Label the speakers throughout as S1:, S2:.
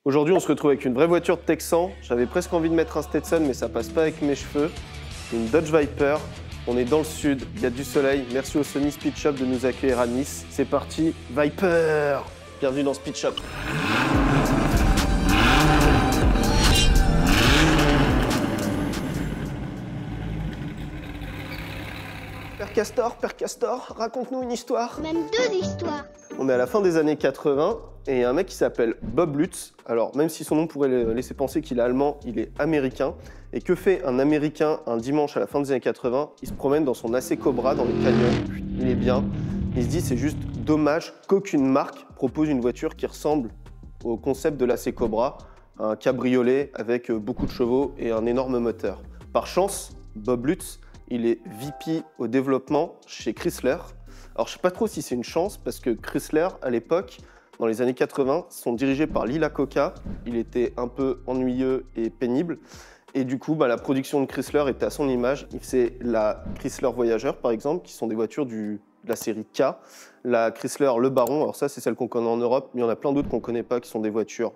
S1: Aujourd'hui, on se retrouve avec une vraie voiture de Texan. J'avais presque envie de mettre un Stetson, mais ça passe pas avec mes cheveux. Une Dodge Viper. On est dans le sud, il y a du soleil. Merci au Sony Speed Shop de nous accueillir à Nice. C'est parti, Viper! Bienvenue dans Speed Shop. Père Castor, raconte-nous une histoire.
S2: Même deux histoires.
S1: On est à la fin des années 80 et il y a un mec qui s'appelle Bob Lutz. Alors, même si son nom pourrait laisser penser qu'il est allemand, il est américain. Et que fait un Américain un dimanche à la fin des années 80? Il se promène dans son AC Cobra dans les canyons. Il est bien. Il se dit, c'est juste dommage qu'aucune marque propose une voiture qui ressemble au concept de l'AC Cobra, un cabriolet avec beaucoup de chevaux et un énorme moteur. Par chance, Bob Lutz, il est VP au développement chez Chrysler. Alors, je ne sais pas trop si c'est une chance, parce que Chrysler, à l'époque, dans les années 80, sont dirigés par Lee Iacocca. Il était un peu ennuyeux et pénible. Et du coup, la production de Chrysler était à son image. Il faisait la Chrysler Voyager, par exemple, qui sont des voitures de la série K. La Chrysler Le Baron, alors ça, c'est celle qu'on connaît en Europe, mais il y en a plein d'autres qu'on ne connaît pas, qui sont des voitures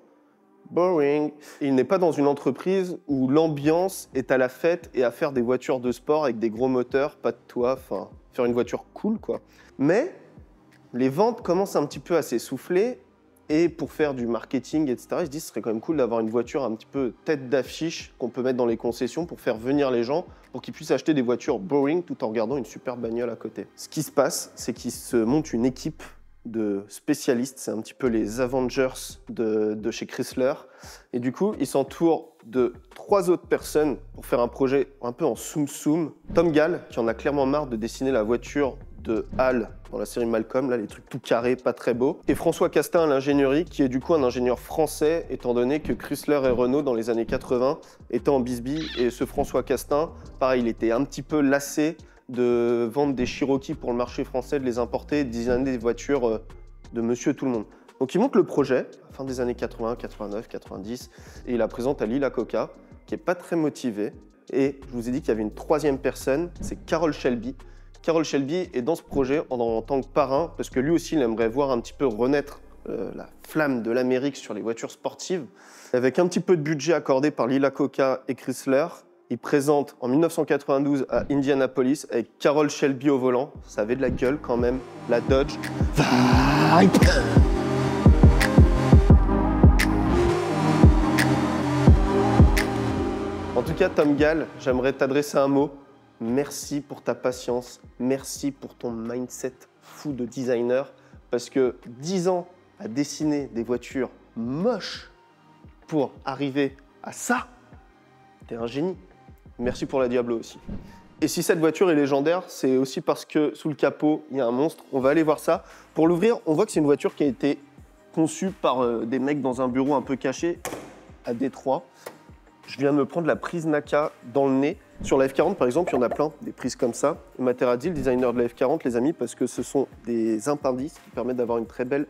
S1: boring. Il n'est pas dans une entreprise où l'ambiance est à la fête et à faire des voitures de sport avec des gros moteurs, pas de toit, enfin, faire une voiture cool, quoi. Mais les ventes commencent un petit peu à s'essouffler et pour faire du marketing, etc., ils se disent que ce serait quand même cool d'avoir une voiture un petit peu tête d'affiche qu'on peut mettre dans les concessions pour faire venir les gens, pour qu'ils puissent acheter des voitures boring tout en regardant une super bagnole à côté. Ce qui se passe, c'est qu'ils se montent une équipe de spécialistes, c'est un petit peu les Avengers de chez Chrysler. Et du coup, ils s'entourent de 3 autres personnes pour faire un projet un peu en soum-soum. Tom Gall, qui en a clairement marre de dessiner la voiture de Hal dans la série Malcolm, là, les trucs tout carrés, pas très beaux. Et François Castin à l'ingénierie, qui est du coup un ingénieur français, étant donné que Chrysler et Renault, dans les années 80, étaient en bisbille. Et ce François Castin, pareil, il était un petit peu lassé de vendre des Cherokee pour le marché français, de les importer, de designer des voitures de monsieur tout le monde. Donc il monte le projet, à la fin des années 80, 89, 90, et il la présente à Lee Iacocca, qui n'est pas très motivé. Et je vous ai dit qu'il y avait une 3e personne, c'est Carroll Shelby. Carroll Shelby est dans ce projet en tant que parrain, parce que lui aussi, il aimerait voir un petit peu renaître la flamme de l'Amérique sur les voitures sportives. Avec un petit peu de budget accordé par Lee Iacocca et Chrysler, il présente en 1992 à Indianapolis avec Carroll Shelby au volant. Ça avait de la gueule quand même, la Dodge Viper. En tout cas, Tom Gall, j'aimerais t'adresser un mot. Merci pour ta patience, merci pour ton mindset fou de designer, parce que 10 ans à dessiner des voitures moches pour arriver à ça, t'es un génie. Merci pour la Diablo aussi. Et si cette voiture est légendaire, c'est aussi parce que sous le capot, il y a un monstre. On va aller voir ça. Pour l'ouvrir, on voit que c'est une voiture qui a été conçue par des mecs dans un bureau un peu caché à Détroit. Je viens de me prendre la prise Naka dans le nez. Sur la F40, par exemple, il y en a plein, des prises comme ça. Materazzi, le designer de la F40, les amis, parce que ce sont des appendices qui permettent d'avoir une très belle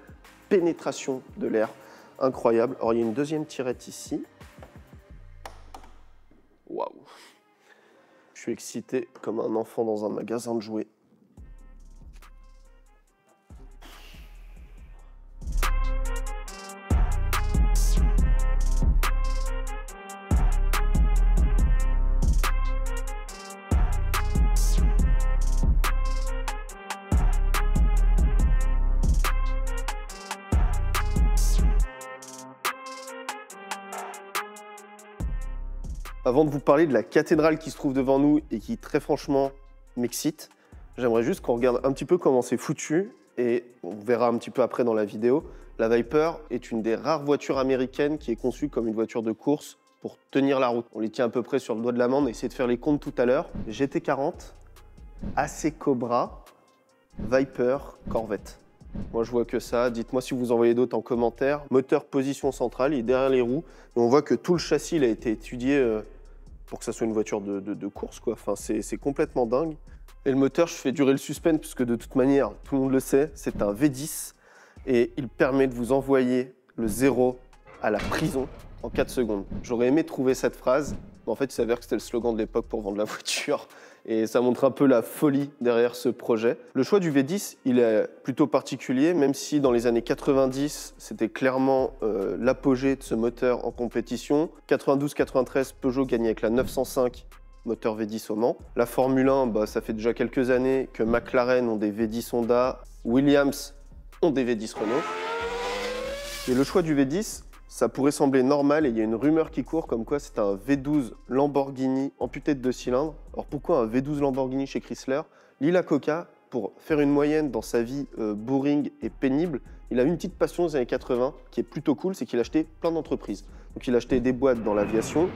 S1: pénétration de l'air. Incroyable. Alors, il y a une 2e tirette ici. Waouh! Je suis excité comme un enfant dans un magasin de jouets. Avant de vous parler de la cathédrale qui se trouve devant nous et qui, très franchement, m'excite, j'aimerais juste qu'on regarde un petit peu comment c'est foutu et on verra un petit peu après dans la vidéo. La Viper est une des rares voitures américaines qui est conçue comme une voiture de course pour tenir la route. On les tient à peu près sur le doigt de la main, on a essayé de faire les comptes tout à l'heure. GT40, AC Cobra, Viper, Corvette. Moi, je vois que ça. Dites-moi si vous en voyez d'autres en commentaire. Moteur position centrale, il est derrière les roues. Et on voit que tout le châssis il a été étudié pour que ça soit une voiture de course, quoi. Enfin, c'est complètement dingue. Et le moteur, je fais durer le suspense, puisque de toute manière, tout le monde le sait, c'est un V10. Et il permet de vous envoyer le 0 à la prison en 4 secondes. J'aurais aimé trouver cette phrase, mais en fait, il s'avère que c'était le slogan de l'époque pour vendre la voiture. Et ça montre un peu la folie derrière ce projet. Le choix du V10, il est plutôt particulier, même si dans les années 90, c'était clairement l'apogée de ce moteur en compétition. 92-93, Peugeot gagnait avec la 905, moteur V10 au Mans. La Formule 1, ça fait déjà quelques années que McLaren ont des V10 Honda, Williams ont des V10 Renault. Et le choix du V10, ça pourrait sembler normal et il y a une rumeur qui court comme quoi c'est un V12 Lamborghini amputé de 2 cylindres. Alors pourquoi un V12 Lamborghini chez Chrysler? Lila Coca, pour faire une moyenne dans sa vie boring et pénible, il a une petite passion des années 80 qui est plutôt cool, c'est qu'il a acheté plein d'entreprises. Donc il a acheté des boîtes dans l'aviation,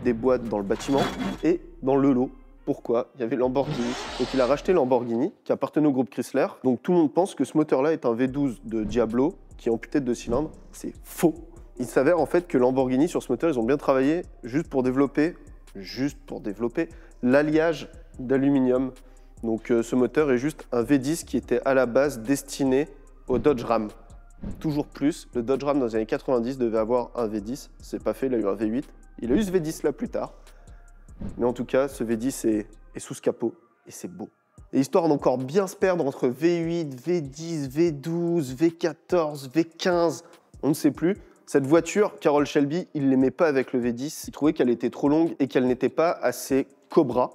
S1: des boîtes dans le bâtiment et dans le lot. Pourquoi? Il y avait Lamborghini. Donc il a racheté Lamborghini qui appartenait au groupe Chrysler. Donc tout le monde pense que ce moteur-là est un V12 de Diablo qui est amputé de 2 cylindres. C'est faux. Il s'avère en fait que Lamborghini, sur ce moteur, ils ont bien travaillé juste pour développer l'alliage d'aluminium. Donc ce moteur est juste un V10 qui était à la base destiné au Dodge Ram. Toujours plus, le Dodge Ram dans les années 90 devait avoir un V10. C'est pas fait, il a eu un V8. Il a eu ce V10 là plus tard. Mais en tout cas, ce V10 est sous ce capot et c'est beau. Et histoire d'encore bien se perdre entre V8, V10, V12, V14, V15, on ne sait plus. Cette voiture, Carroll Shelby, il ne l'aimait pas avec le V10. Il trouvait qu'elle était trop longue et qu'elle n'était pas assez Cobra.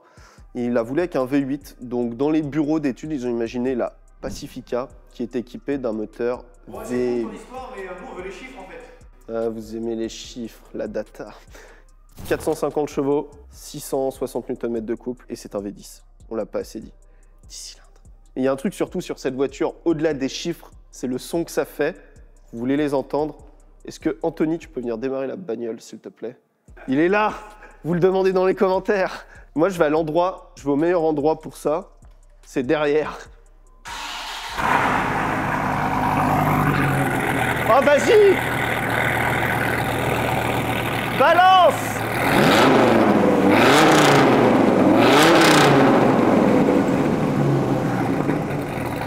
S1: Il la voulait avec un V8. Donc dans les bureaux d'études, ils ont imaginé la Pacifica qui est équipée d'un moteur
S2: Ouais,
S1: V...
S2: c'est cool ton histoire, mais nous on veut les chiffres en fait.
S1: Ah, vous aimez les chiffres, la data. 450 chevaux, 660 Nm de couple et c'est un V10. On l'a pas assez dit. 10 cylindres. Et il y a un truc surtout sur cette voiture, au-delà des chiffres, c'est le son que ça fait. Vous voulez les entendre? Est-ce que Anthony, tu peux venir démarrer la bagnole, s'il te plaît? Il est là! Vous le demandez dans les commentaires. Moi, je vais au meilleur endroit pour ça. C'est derrière. Oh, vas-y! Balance!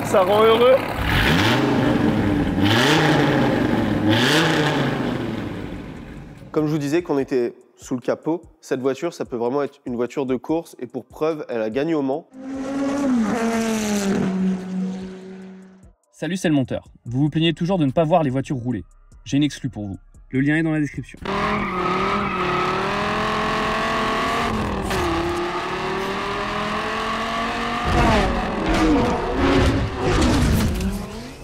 S1: Ça rend heureux. Comme je vous disais qu'on était sous le capot, cette voiture, ça peut vraiment être une voiture de course et pour preuve, elle a gagné au Mans.
S3: Salut, c'est le monteur. Vous vous plaignez toujours de ne pas voir les voitures rouler. J'ai une exclue pour vous. Le lien est dans la description.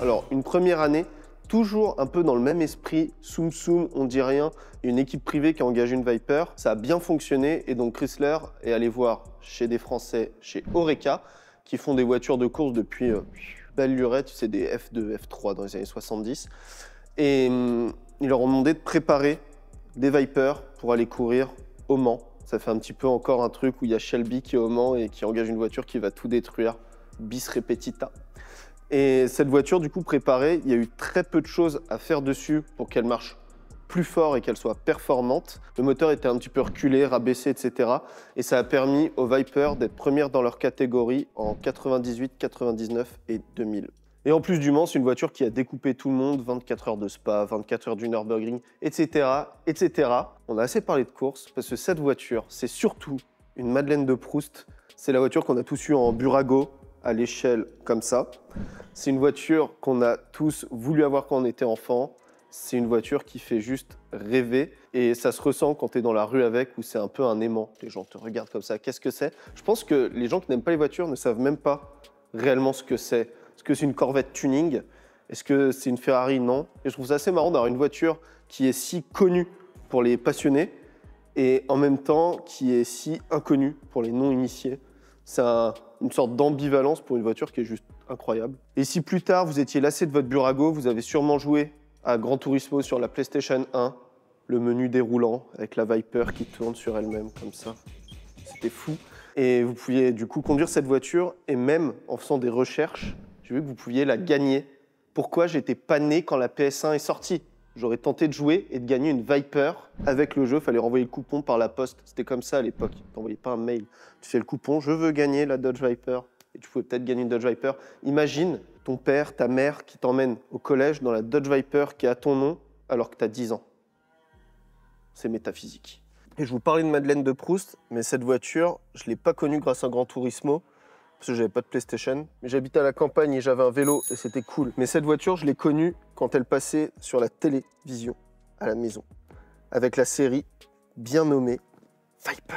S1: Alors, une première année, toujours un peu dans le même esprit, soum soum, on dit rien, une équipe privée qui a engagé une Viper, ça a bien fonctionné et donc Chrysler est allé voir chez des Français, chez Oreca, qui font des voitures de course depuis belle lurette, c'est des F2, F3 dans les années 70, et ils leur ont demandé de préparer des Vipers pour aller courir au Mans. Ça fait un petit peu encore un truc où il y a Shelby qui est au Mans et qui engage une voiture qui va tout détruire, bis repetita. Et cette voiture, du coup, préparée, il y a eu très peu de choses à faire dessus pour qu'elle marche plus fort et qu'elle soit performante. Le moteur était un petit peu reculé, rabaissé, etc. Et ça a permis aux Viper d'être premières dans leur catégorie en 98, 99 et 2000. Et en plus du Mans, c'est une voiture qui a découpé tout le monde, 24 heures de Spa, 24 heures du Nürburgring, etc., etc. On a assez parlé de course parce que cette voiture, c'est surtout une Madeleine de Proust. C'est la voiture qu'on a tous eue en Burago, à l'échelle comme ça. C'est une voiture qu'on a tous voulu avoir quand on était enfant. C'est une voiture qui fait juste rêver et ça se ressent quand tu es dans la rue avec où c'est un peu un aimant. Les gens te regardent comme ça, qu'est-ce que c'est? Je pense que les gens qui n'aiment pas les voitures ne savent même pas réellement ce que c'est. Est-ce que c'est une Corvette tuning? Est-ce que c'est une Ferrari? Non. Et je trouve ça assez marrant d'avoir une voiture qui est si connue pour les passionnés et en même temps qui est si inconnue pour les non-initiés. C'est une sorte d'ambivalence pour une voiture qui est juste incroyable. Et si plus tard vous étiez lassé de votre Burago, vous avez sûrement joué à Gran Turismo sur la PlayStation 1, le menu déroulant avec la Viper qui tourne sur elle-même comme ça. C'était fou. Et vous pouviez du coup conduire cette voiture et même en faisant des recherches, j'ai vu que vous pouviez la gagner. Pourquoi j'étais pas né quand la PS1 est sortie? J'aurais tenté de jouer et de gagner une Viper avec le jeu. Il fallait renvoyer le coupon par la poste. C'était comme ça à l'époque. Tu n'envoyais pas un mail. Tu fais le coupon, je veux gagner la Dodge Viper. Et tu pouvais peut-être gagner une Dodge Viper. Imagine ton père, ta mère qui t'emmène au collège dans la Dodge Viper qui est à ton nom alors que tu as 10 ans. C'est métaphysique. Et je vous parlais de Madeleine de Proust, mais cette voiture, je ne l'ai pas connue grâce à Gran Turismo, parce que j'avais pas de PlayStation. Mais j'habitais à la campagne et j'avais un vélo et c'était cool. Mais cette voiture, je l'ai connue quand elle passait sur la télévision à la maison, avec la série bien nommée Viper.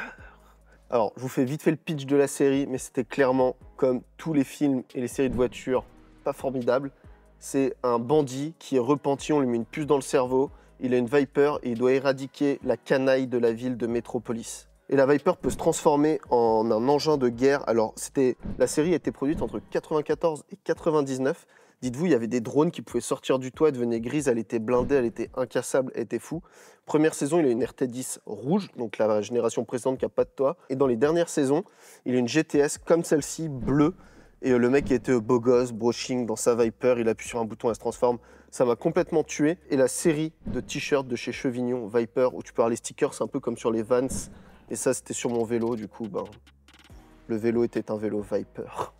S1: Alors, je vous fais vite fait le pitch de la série, mais c'était clairement, comme tous les films et les séries de voitures, pas formidable. C'est un bandit qui est repenti, on lui met une puce dans le cerveau, il a une Viper et il doit éradiquer la canaille de la ville de Metropolis. Et la Viper peut se transformer en un engin de guerre. Alors, la série a été produite entre 94 et 99. Dites-vous, il y avait des drones qui pouvaient sortir du toit, elle devenait grise, elle était blindée, elle était incassable, elle était fou. Première saison, il a une RT10 rouge, donc la génération précédente qui n'a pas de toit. Et dans les dernières saisons, il a une GTS comme celle-ci, bleue. Et le mec était beau gosse, brushing dans sa Viper, il appuie sur un bouton, elle se transforme. Ça m'a complètement tué. Et la série de t-shirts de chez Chevignon, Viper, où tu peux avoir les stickers, c'est un peu comme sur les Vans. Et ça, c'était sur mon vélo, du coup, le vélo était un vélo Viper.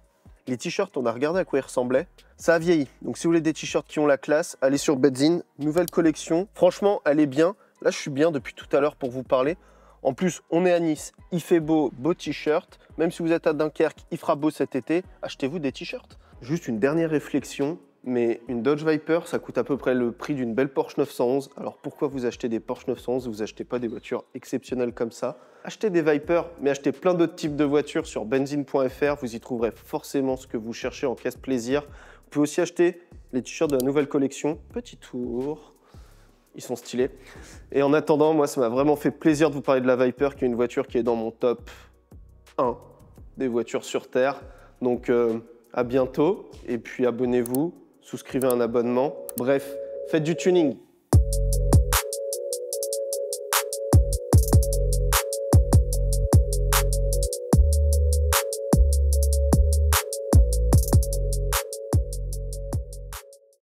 S1: Les t-shirts, on a regardé à quoi ils ressemblaient. Ça a vieilli. Donc si vous voulez des t-shirts qui ont la classe, allez sur Bedzine. Nouvelle collection. Franchement, elle est bien. Là, je suis bien depuis tout à l'heure pour vous parler. En plus, on est à Nice. Il fait beau, beau t-shirt. Même si vous êtes à Dunkerque, il fera beau cet été. Achetez-vous des t-shirts. Juste une dernière réflexion. Mais une Dodge Viper, ça coûte à peu près le prix d'une belle Porsche 911. Alors pourquoi vous achetez des Porsche 911 et vous achetez pas des voitures exceptionnelles comme ça? Achetez des Viper, mais achetez plein d'autres types de voitures sur benzine.fr. Vous y trouverez forcément ce que vous cherchez en caisse plaisir. Vous pouvez aussi acheter les t-shirts de la nouvelle collection. Petit tour. Ils sont stylés. Et en attendant, moi, ça m'a vraiment fait plaisir de vous parler de la Viper, qui est une voiture qui est dans mon top 1 des voitures sur Terre. Donc à bientôt. Et puis abonnez-vous. Souscrivez un abonnement. Bref, faites du tuning.